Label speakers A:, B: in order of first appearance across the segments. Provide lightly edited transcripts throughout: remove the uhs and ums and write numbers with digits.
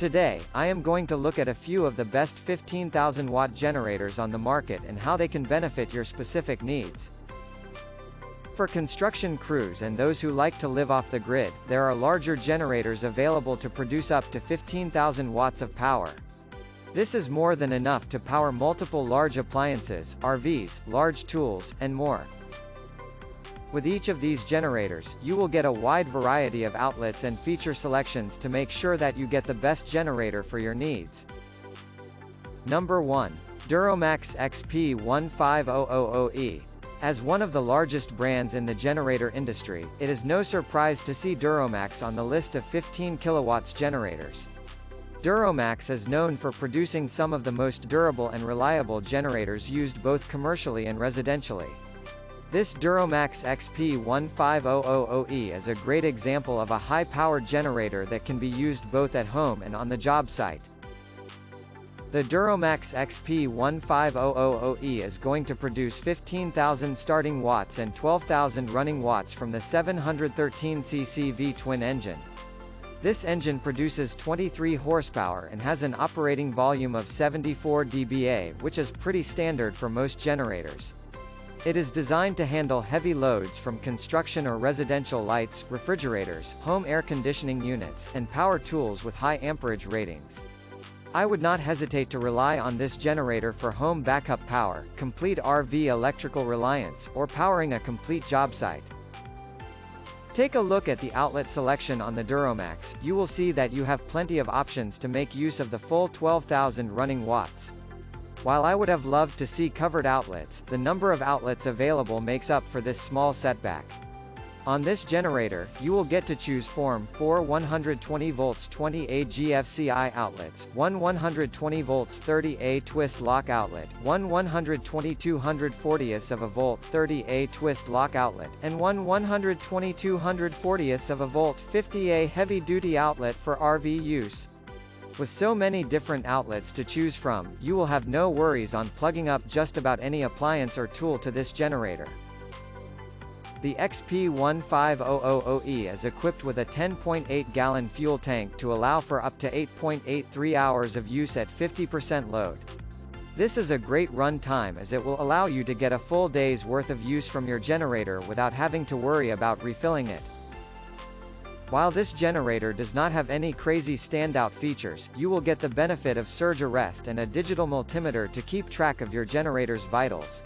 A: Today, I am going to look at a few of the best 15,000 watt generators on the market and how they can benefit your specific needs. For construction crews and those who like to live off the grid, there are larger generators available to produce up to 15,000 watts of power. This is more than enough to power multiple large appliances, RVs, large tools, and more. With each of these generators, you will get a wide variety of outlets and feature selections to make sure that you get the best generator for your needs. Number 1. Duromax XP15000E. As one of the largest brands in the generator industry, it is no surprise to see Duromax on the list of 15 kilowatts generators. Duromax is known for producing some of the most durable and reliable generators used both commercially and residentially. This Duromax XP15000E is a great example of a high-powered generator that can be used both at home and on the job site. The Duromax XP15000E is going to produce 15,000 starting watts and 12,000 running watts from the 713cc V-twin engine. This engine produces 23 horsepower and has an operating volume of 74 dBA, which is pretty standard for most generators. It is designed to handle heavy loads from construction or residential lights, refrigerators, home air conditioning units, and power tools with high amperage ratings. I would not hesitate to rely on this generator for home backup power, complete RV electrical reliance, or powering a complete job site. Take a look at the outlet selection on the Duromax. You will see that you have plenty of options to make use of the full 12,000 running watts. While I would have loved to see covered outlets, the number of outlets available makes up for this small setback. On this generator, you will get to choose from 4 120 volts 20A GFCI outlets, one 120 volts 30A twist lock outlet, one 122/140ths of a volt 30A twist lock outlet, and one 122/140ths of a volt 50A heavy-duty outlet for RV use. With so many different outlets to choose from, you will have no worries on plugging up just about any appliance or tool to this generator. The XP15000E is equipped with a 10.8-gallon fuel tank to allow for up to 8.83 hours of use at 50% load. This is a great run time as it will allow you to get a full day's worth of use from your generator without having to worry about refilling it. While this generator does not have any crazy standout features, you will get the benefit of surge arrest and a digital multimeter to keep track of your generator's vitals.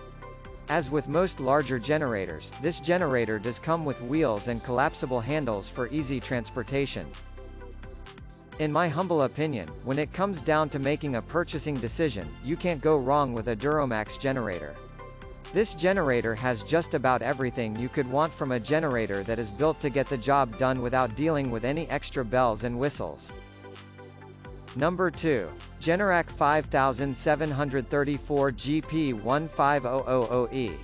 A: As with most larger generators, this generator does come with wheels and collapsible handles for easy transportation. In my humble opinion, when it comes down to making a purchasing decision, you can't go wrong with a Duromax generator. This generator has just about everything you could want from a generator that is built to get the job done without dealing with any extra bells and whistles. Number 2. Generac 5734 GP15000E.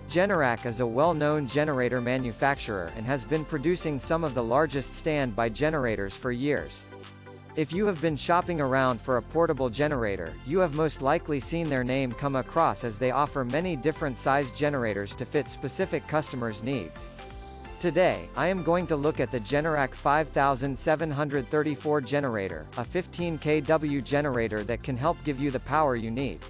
A: Generac is a well-known generator manufacturer and has been producing some of the largest standby generators for years. If you have been shopping around for a portable generator, you have most likely seen their name come across as they offer many different sized generators to fit specific customers' needs. Today, I am going to look at the Generac 5734 generator, a 15 kW generator that can help give you the power you need.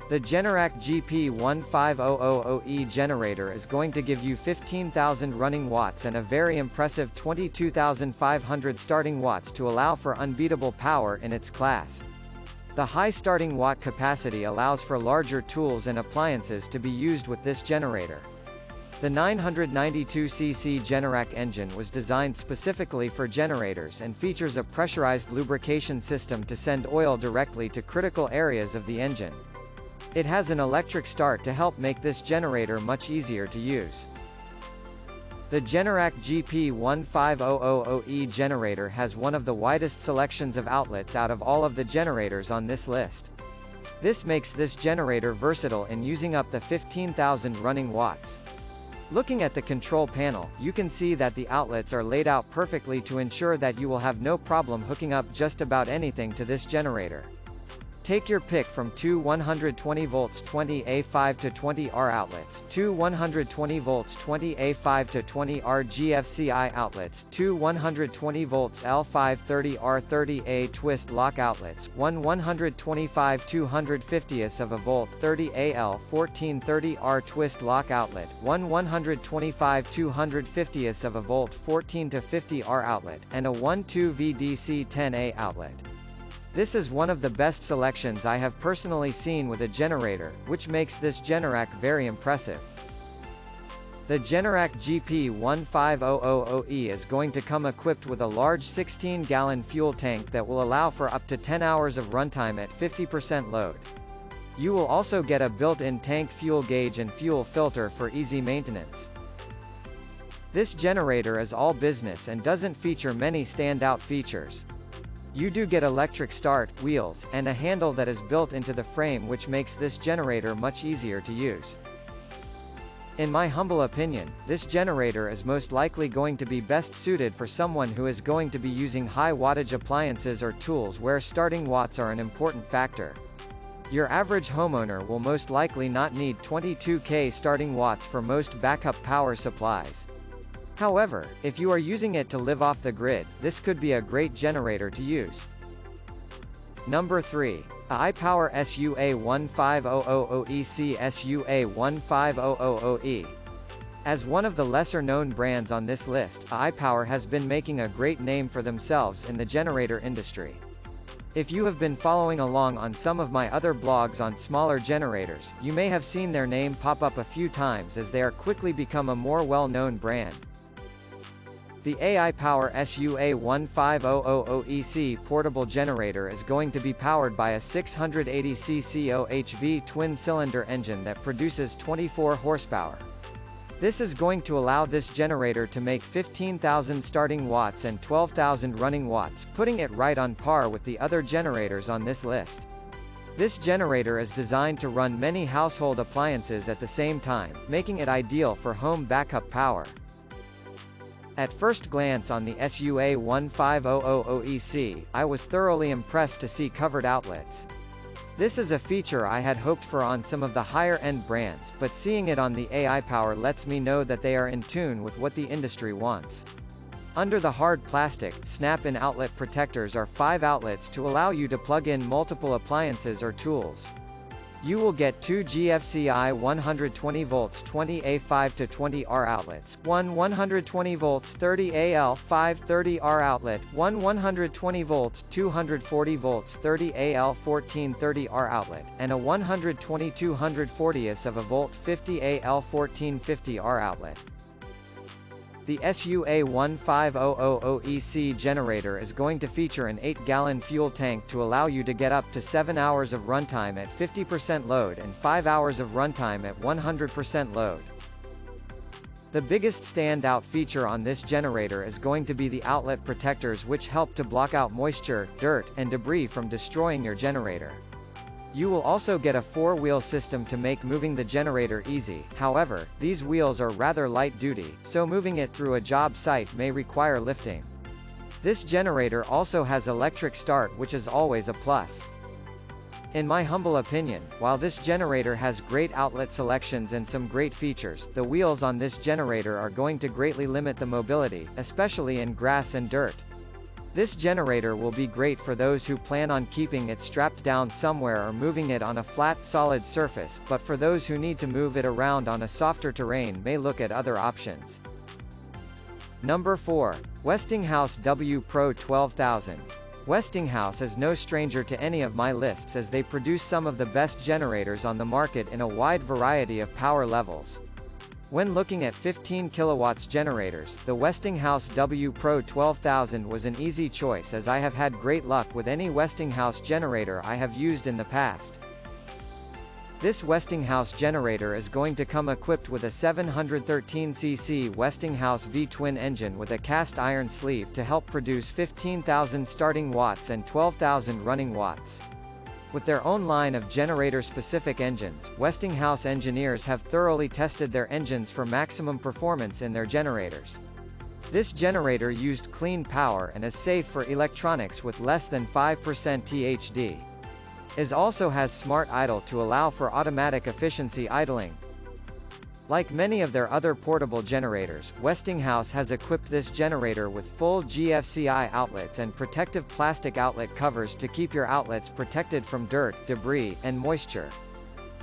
A: The Generac GP15000E generator is going to give you 15,000 running watts and a very impressive 22,500 starting watts to allow for unbeatable power in its class. The high starting watt capacity allows for larger tools and appliances to be used with this generator. The 992cc Generac engine was designed specifically for generators and features a pressurized lubrication system to send oil directly to critical areas of the engine. It has an electric start to help make this generator much easier to use. The Generac GP15000E generator has one of the widest selections of outlets out of all of the generators on this list. This makes this generator versatile in using up the 15,000 running watts. Looking at the control panel, you can see that the outlets are laid out perfectly to ensure that you will have no problem hooking up just about anything to this generator. Take your pick from two 120 volts 20A5 to 20R outlets, two 120 volts 20A5 to 20R GFCI outlets, two 120 volts L530R30A twist lock outlets, one 125 250ths of a volt 30AL1430R twist lock outlet, one 125 250ths of a volt 14 to 50R outlet, and a 12VDC10A outlet. This is one of the best selections I have personally seen with a generator, which makes this Generac very impressive. The Generac XP15000E is going to come equipped with a large 16-gallon fuel tank that will allow for up to 10 hours of runtime at 50% load. You will also get a built-in tank fuel gauge and fuel filter for easy maintenance. This generator is all business and doesn't feature many standout features. You do get electric start, wheels, and a handle that is built into the frame, which makes this generator much easier to use. In my humble opinion, this generator is most likely going to be best suited for someone who is going to be using high wattage appliances or tools where starting watts are an important factor. Your average homeowner will most likely not need 22K starting watts for most backup power supplies. However, if you are using it to live off the grid, this could be a great generator to use. Number 3. A-iPower SUA15000EC SUA15000E. As one of the lesser-known brands on this list, A-iPower has been making a great name for themselves in the generator industry. If you have been following along on some of my other blogs on smaller generators, you may have seen their name pop up a few times as they are quickly become a more well-known brand. The A-iPower SUA15000EC portable generator is going to be powered by a 680cc OHV twin-cylinder engine that produces 24 horsepower. This is going to allow this generator to make 15,000 starting watts and 12,000 running watts, putting it right on par with the other generators on this list. This generator is designed to run many household appliances at the same time, making it ideal for home backup power. At first glance on the SUA15000EC, I was thoroughly impressed to see covered outlets. This is a feature I had hoped for on some of the higher-end brands, but seeing it on the A-iPower lets me know that they are in tune with what the industry wants. Under the hard plastic, snap-in outlet protectors are 5 outlets to allow you to plug in multiple appliances or tools. You will get 2 GFCI 120 volts 20A5 to 20R outlets, one 120 volts 30AL 530R outlet, one 120 volts 240 volts 30AL 1430R outlet, and a 120 240ths of a volt 50AL 1450R outlet. The SUA15000EC generator is going to feature an 8-gallon fuel tank to allow you to get up to 7 hours of runtime at 50% load and 5 hours of runtime at 100% load. The biggest standout feature on this generator is going to be the outlet protectors, which help to block out moisture, dirt, and debris from destroying your generator. You will also get a 4-wheel system to make moving the generator easy. However, these wheels are rather light-duty, so moving it through a job site may require lifting. This generator also has electric start, which is always a plus. In my humble opinion, while this generator has great outlet selections and some great features, the wheels on this generator are going to greatly limit the mobility, especially in grass and dirt. This generator will be great for those who plan on keeping it strapped down somewhere or moving it on a flat, solid surface, but for those who need to move it around on a softer terrain may look at other options. Number 4. Westinghouse WPro12000. Westinghouse is no stranger to any of my lists as they produce some of the best generators on the market in a wide variety of power levels. When looking at 15 kilowatts generators, the Westinghouse WPro12000 was an easy choice as I have had great luck with any Westinghouse generator I have used in the past. This Westinghouse generator is going to come equipped with a 713cc Westinghouse V-twin engine with a cast iron sleeve to help produce 15,000 starting watts and 12,000 running watts. With their own line of generator-specific engines, Westinghouse engineers have thoroughly tested their engines for maximum performance in their generators. This generator used clean power and is safe for electronics with less than 5% THD. It also has smart idle to allow for automatic efficiency idling. Like many of their other portable generators, Westinghouse has equipped this generator with full GFCI outlets and protective plastic outlet covers to keep your outlets protected from dirt, debris, and moisture.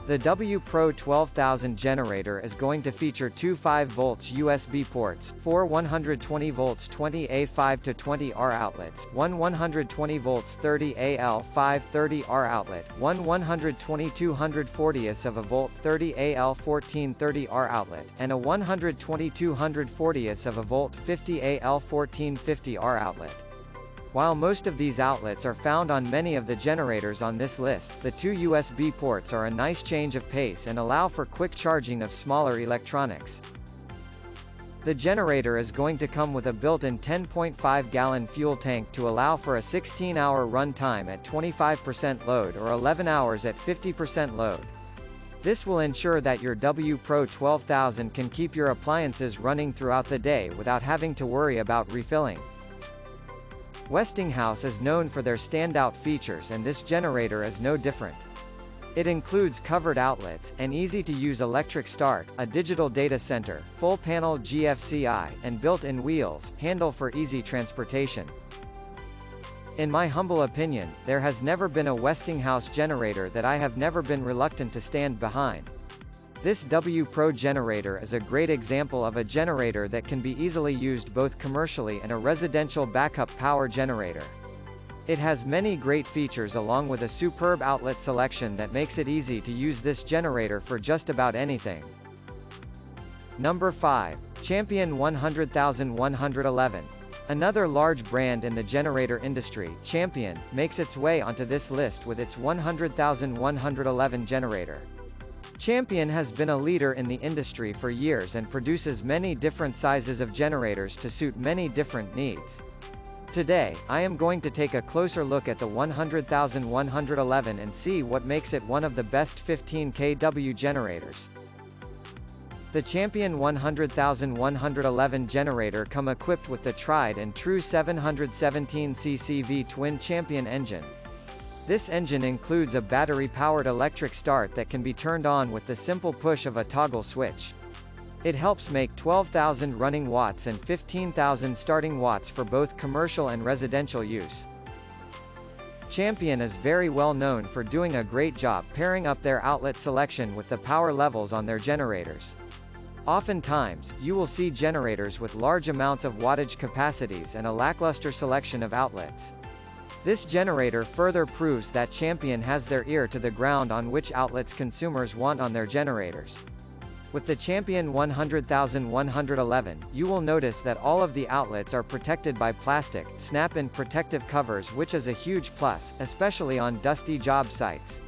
A: The WPro12000 generator is going to feature two 5V USB ports, four 120V 20A5 to 20R outlets, one 120V 30AL5 30R outlet, one 122/140th of a volt 30AL14 30R outlet, and a 122/140th of a volt 50AL14 50R outlet. While most of these outlets are found on many of the generators on this list, the two USB ports are a nice change of pace and allow for quick charging of smaller electronics. The generator is going to come with a built-in 10.5-gallon fuel tank to allow for a 16-hour run time at 25% load or 11 hours at 50% load. This will ensure that your WPro12000 can keep your appliances running throughout the day without having to worry about refilling. Westinghouse is known for their standout features, and this generator is no different. It includes covered outlets, an easy-to-use electric start, a digital data center, full-panel GFCI, and built-in wheels, handle for easy transportation. In my humble opinion, there has never been a Westinghouse generator that I have never been reluctant to stand behind. This WPro generator is a great example of a generator that can be easily used both commercially and a residential backup power generator. It has many great features along with a superb outlet selection that makes it easy to use this generator for just about anything. Number 5. Champion 100,111. Another large brand in the generator industry, Champion, makes its way onto this list with its 100,111 generator. Champion has been a leader in the industry for years and produces many different sizes of generators to suit many different needs. Today, I am going to take a closer look at the 100,111 and see what makes it one of the best 15 kW generators. The Champion 100,111 generator come equipped with the tried and true 717cc V-twin Champion engine. This engine includes a battery-powered electric start that can be turned on with the simple push of a toggle switch. It helps make 12,000 running watts and 15,000 starting watts for both commercial and residential use. Champion is very well known for doing a great job pairing up their outlet selection with the power levels on their generators. Oftentimes, you will see generators with large amounts of wattage capacities and a lackluster selection of outlets. This generator further proves that Champion has their ear to the ground on which outlets consumers want on their generators. With the Champion 100,111, you will notice that all of the outlets are protected by plastic, snap-in protective covers, which is a huge plus, especially on dusty job sites.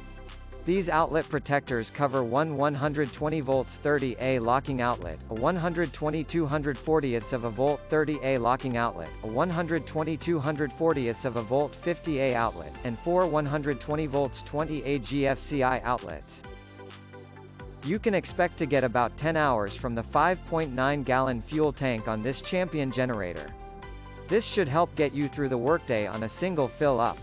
A: These outlet protectors cover one 120V 30A locking outlet, a 122/140th of a volt 30A locking outlet, a 122/140th of a volt 50A outlet, and four 120V 20A GFCI outlets. You can expect to get about 10 hours from the 5.9-gallon fuel tank on this Champion generator. This should help get you through the workday on a single fill-up.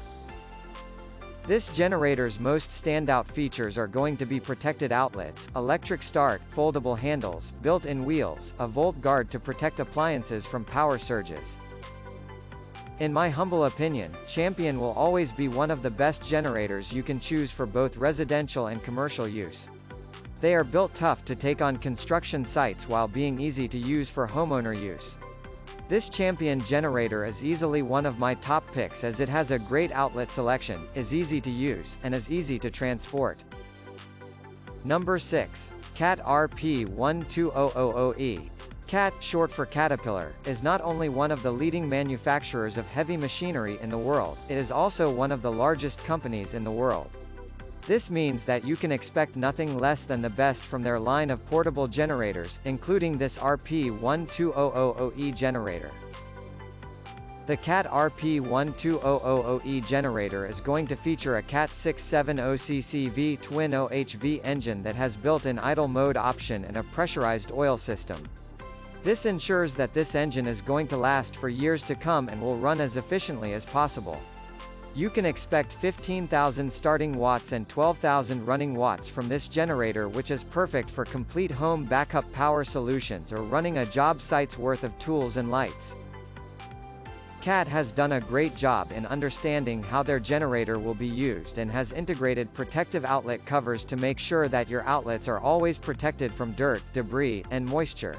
A: This generator's most standout features are going to be protected outlets, electric start, foldable handles, built-in wheels, a volt guard to protect appliances from power surges. In my humble opinion, Champion will always be one of the best generators you can choose for both residential and commercial use. They are built tough to take on construction sites while being easy to use for homeowner use. This Champion generator is easily one of my top picks as it has a great outlet selection, is easy to use, and is easy to transport. Number 6. CAT RP12000E. CAT, short for Caterpillar, is not only one of the leading manufacturers of heavy machinery in the world, it is also one of the largest companies in the world. This means that you can expect nothing less than the best from their line of portable generators, including this RP12000E generator. The CAT RP12000E generator is going to feature a CAT 670cc V-twin OHV engine that has built-in idle mode option and a pressurized oil system. This ensures that this engine is going to last for years to come and will run as efficiently as possible. You can expect 15,000 starting watts and 12,000 running watts from this generator, which is perfect for complete home backup power solutions or running a job site's worth of tools and lights. CAT has done a great job in understanding how their generator will be used and has integrated protective outlet covers to make sure that your outlets are always protected from dirt, debris, and moisture.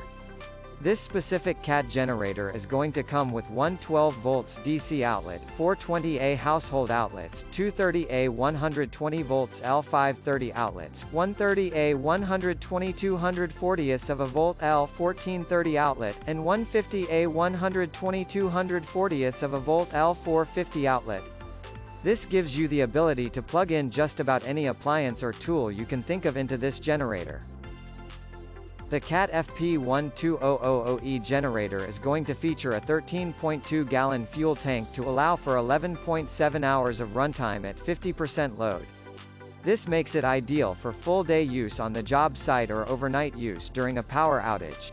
A: This specific CAT generator is going to come with one 12 volts DC outlet, 420A household outlets, 230A 120 volts L530 outlets, 130A 120/240ths of a volt L1430 outlet, and 150A 120/240ths of a volt L450 outlet. This gives you the ability to plug in just about any appliance or tool you can think of into this generator. The CAT FP15000E generator is going to feature a 13.2-gallon fuel tank to allow for 11.7 hours of runtime at 50% load. This makes it ideal for full-day use on the job site or overnight use during a power outage.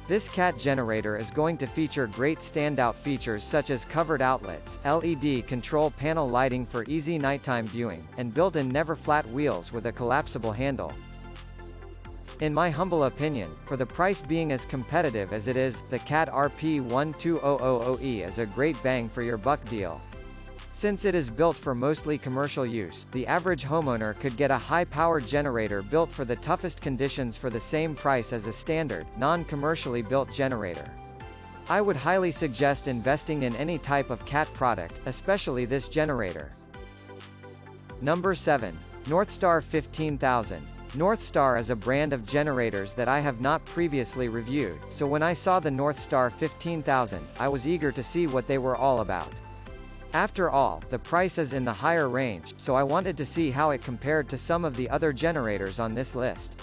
A: This CAT generator is going to feature great standout features such as covered outlets, LED control panel lighting for easy nighttime viewing, and built-in never-flat wheels with a collapsible handle. In my humble opinion, for the price being as competitive as it is, the CAT RP12000E is a great bang for your buck deal. Since it is built for mostly commercial use, the average homeowner could get a high-power generator built for the toughest conditions for the same price as a standard, non-commercially built generator. I would highly suggest investing in any type of CAT product, especially this generator. Number 7. Northstar 15000. Northstar is a brand of generators that I have not previously reviewed, so when I saw the Northstar 15000, I was eager to see what they were all about. After all, the price is in the higher range, so I wanted to see how it compared to some of the other generators on this list.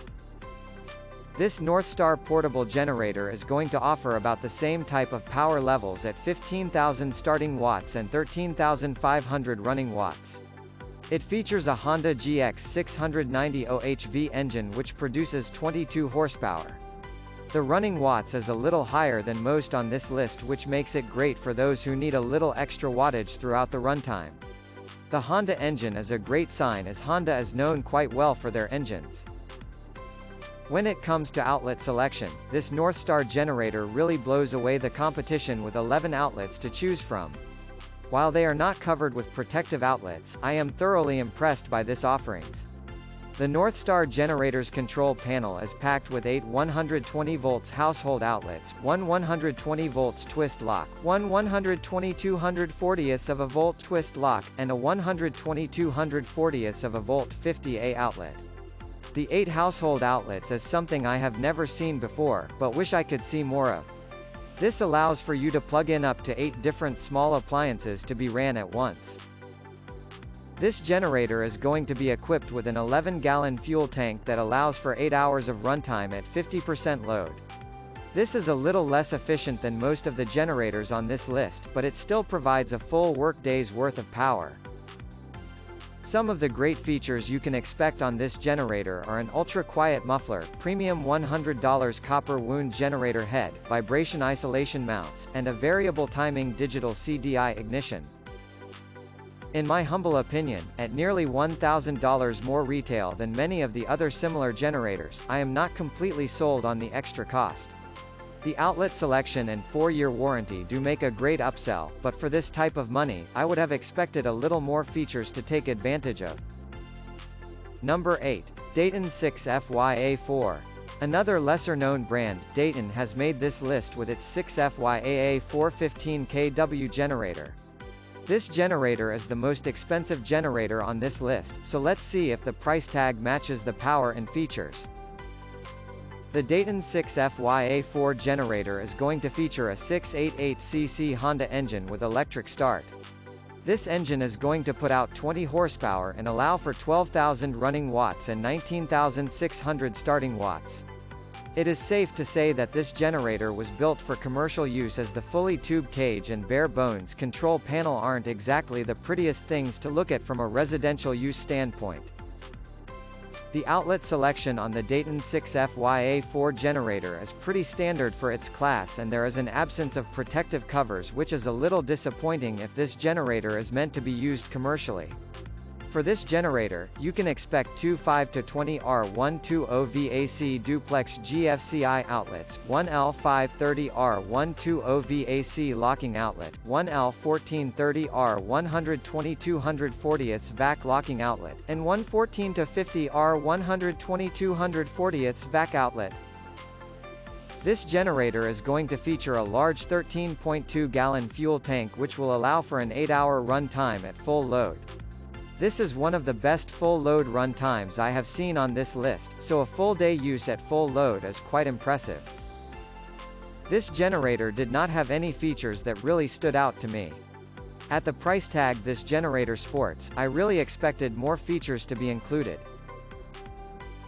A: This Northstar portable generator is going to offer about the same type of power levels at 15,000 starting watts and 13,500 running watts. It features a Honda GX690 OHV engine which produces 22 horsepower. The running watts is a little higher than most on this list, which makes it great for those who need a little extra wattage throughout the runtime. The Honda engine is a great sign, as Honda is known quite well for their engines. When it comes to outlet selection, this Northstar generator really blows away the competition with 11 outlets to choose from. While they are not covered with protective outlets, I am thoroughly impressed by this offerings. The Northstar generator's control panel is packed with 8 120 volts household outlets, one 120 volts twist lock, one 120/240ths of a volt twist lock, and a 120/240ths of a volt 50A outlet. The 8 household outlets is something I have never seen before, but wish I could see more of. This allows for you to plug in up to 8 different small appliances to be ran at once. This generator is going to be equipped with an 11-gallon fuel tank that allows for 8 hours of runtime at 50% load. This is a little less efficient than most of the generators on this list, but it still provides a full workday's worth of power. Some of the great features you can expect on this generator are an ultra-quiet muffler, premium $100 copper wound generator head, vibration isolation mounts, and a variable timing digital CDI ignition. In my humble opinion, at nearly $1,000 more retail than many of the other similar generators, I am not completely sold on the extra cost. The outlet selection and 4-year warranty do make a great upsell, but for this type of money, I would have expected a little more features to take advantage of. Number 8. Dayton 6FYA4. Another lesser-known brand, Dayton has made this list with its 6FYAA415 kW generator. This generator is the most expensive generator on this list, so let's see if the price tag matches the power and features. The Dayton 6FYA4 generator is going to feature a 688cc Honda engine with electric start. This engine is going to put out 20 horsepower and allow for 12,000 running watts and 19,600 starting watts. It is safe to say that this generator was built for commercial use, as the fully tube cage and bare bones control panel aren't exactly the prettiest things to look at from a residential use standpoint. The outlet selection on the Dayton 6FYA4 generator is pretty standard for its class, and there is an absence of protective covers, which is a little disappointing if this generator is meant to be used commercially. For this generator, you can expect two 5-20R120VAC duplex GFCI outlets, one L530R120VAC locking outlet, one L1430R120/240 VAC locking outlet, and one 14-50R120/240 VAC outlet. This generator is going to feature a large 13.2-gallon fuel tank, which will allow for an 8-hour run time at full load. This is one of the best full load run times I have seen on this list, so a full day use at full load is quite impressive. This generator did not have any features that really stood out to me. At the price tag this generator sports, I really expected more features to be included.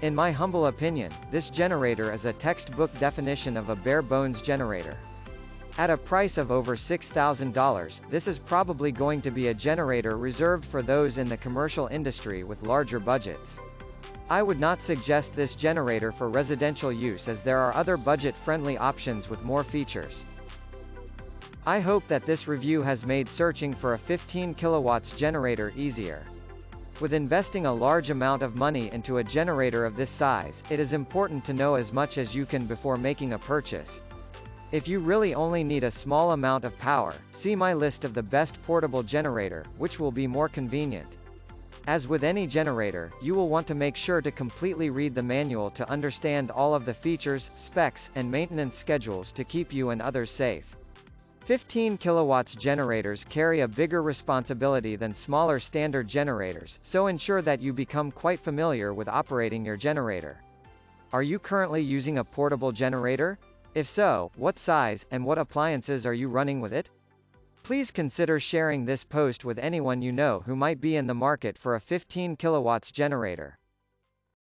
A: In my humble opinion, this generator is a textbook definition of a bare-bones generator. At a price of over $6,000, this is probably going to be a generator reserved for those in the commercial industry with larger budgets. I would not suggest this generator for residential use, as there are other budget-friendly options with more features. I hope that this review has made searching for a 15 kilowatts generator easier. With investing a large amount of money into a generator of this size, it is important to know as much as you can before making a purchase. If you really only need a small amount of power, see my list of the best portable generator, which will be more convenient. As with any generator, you will want to make sure to completely read the manual to understand all of the features, specs, and maintenance schedules to keep you and others safe. 15 kilowatts generators carry a bigger responsibility than smaller standard generators, so ensure that you become quite familiar with operating your generator. Are you currently using a portable generator? If so, what size, and what appliances are you running with it? Please consider sharing this post with anyone you know who might be in the market for a 15 kilowatts generator.